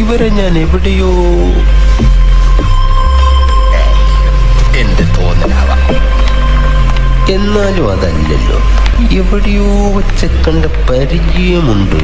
ഇവരെ ഞാൻ എവിടെയോ എന്റെ തോന്നലാവാം, എന്നാലും അതല്ലല്ലോ, എവിടെയോ വെച്ച് കണ്ട പരിചയമുണ്ട്.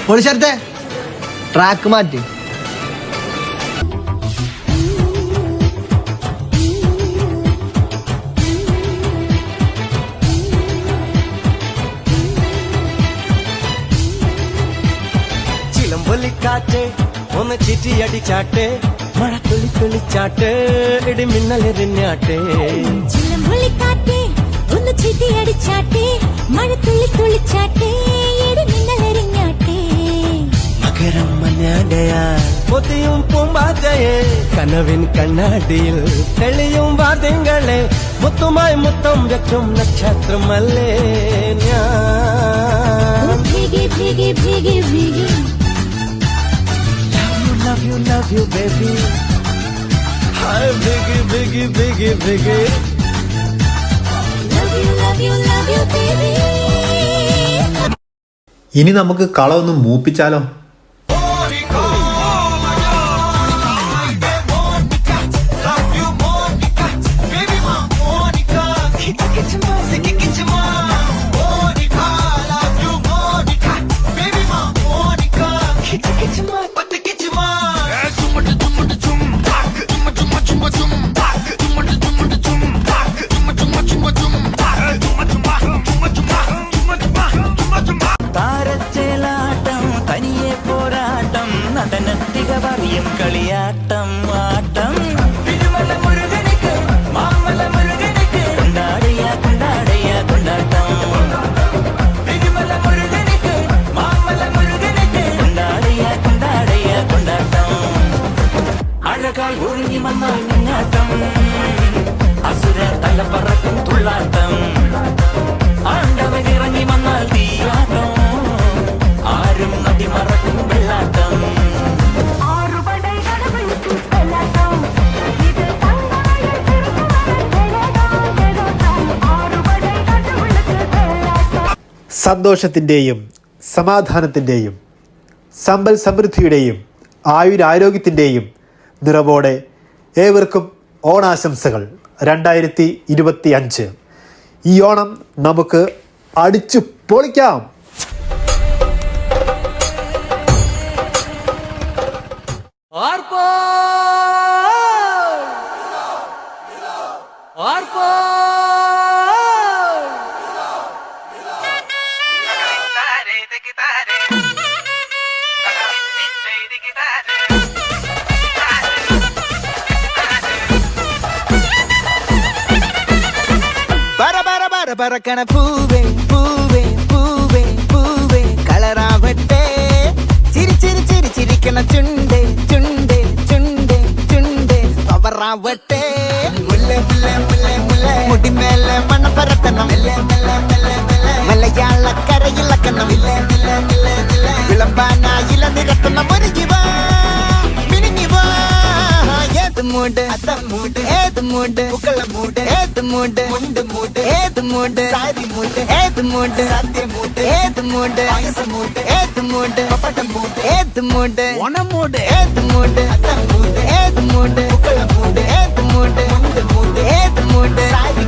പൊളിച്ചേർത്തെ ട്രാക്ക് മാറ്റി. ചിലമ്പൊലിക്കാറ്റ് ഒന്ന് ചിറ്റിയടിച്ചാട്ടെ, മഴ തുള്ളിച്ചാട്ടെ, ഇടിമിന്നലെറിഞ്ഞാട്ടെ. ചിലമ്പൊലിക്കാറ്റ് ഒന്ന് ചിറ്റിയടിച്ചാട്ടെ, മഴ തുള്ളിച്ചാട്ടെ, ഇടിമിന്നലെറിഞ്ഞാട്ടെ. മകരം മഞ്ഞാടയാ പൊതിയും പൂമ്പാറ്റയെ, കനവിൻ കണ്ണാടിയിൽ തെളിയും വാദ്യങ്ങളെ, മുത്തുമായി മുത്തം വെക്കും നക്ഷത്രമല്ലേ ഞാൻ. ഭീഗി ഭീഗി ഭീഗി ഭീഗി love you baby, hi biggie biggie biggie biggie, love you baby. ഇനി നമുക്ക് കളമൊന്ന് മൂപ്പിച്ചാലോ? നടനത്തികവറിയും കളിയാട്ടം ആട്ടം, കൊണ്ടാടയ്യ കൊണ്ടാടയ്യ കൊണ്ടാട്ടം, കൊണ്ടാടയ്യ കൊണ്ടാടയ്യ കൊണ്ടാട്ടം. അഴകായി ഒഴുങ്ങി വന്നാൽ നിന്നാട്ടം, അസുര തലപ്പറക്കും തുള്ളാട്ടം, ആണ്ടവനിറങ്ങി വന്നാൽ തീയാട്ടം, ആരും നദി മറക്കും വെള്ളാട്ടം. സന്തോഷത്തിൻ്റെയും സമാധാനത്തിൻ്റെയും സമ്പൽ സമൃദ്ധിയുടെയും ആയുരാരോഗ്യത്തിൻ്റെയും നിറവോടെ ഏവർക്കും ഓണാശംസകൾ 2025. ഈ ഓണം നമുക്ക് അടിച്ചു പൊളിക്കാം. പറക്കണ പൂവേ പൂവേ പൂവേ പൂവേ കളറാവട്ടെ, ചിരി ചിരി ചിരി ചിരിക്കണ ചുണ്ടേ ചുണ്ടേ ചുണ്ടേ ചുണ്ടേ പവറാവട്ടെ. മുല്ലേ മുല്ലേ മുല്ലേ മുല്ലേ മുടിമേലെ മണ്ണ പരത്തണം, മലയാളക്കരയിളക്കണം, വിളമ്പാനായില നിരത്തണം. ഒരു ജീവ മിനിഞ്ഞു വാ, ഏത് മൂട് അത്ത മൂട്, ഏത് മൂട് പുക്കള മൂട്, ഏത് മൂട് മുണ്ട് മൂട്, ഏത് മൂട് സാരി മൂട്, ഏത് മൂട് സത്യ മൂട്, ഏത് മൂട് പായസ മൂട്, ഏത് മൂട് പപ്പട മൂട്, ഏത് മൂട് ഓണം മൂട്, ഏത് മൂട് അത്ത മൂട്, ഏത് മൂട് പുക്കള മൂട്, ഏത് മൂട് മുണ്ട് മൂട്, ഏത് മൂട് സാരി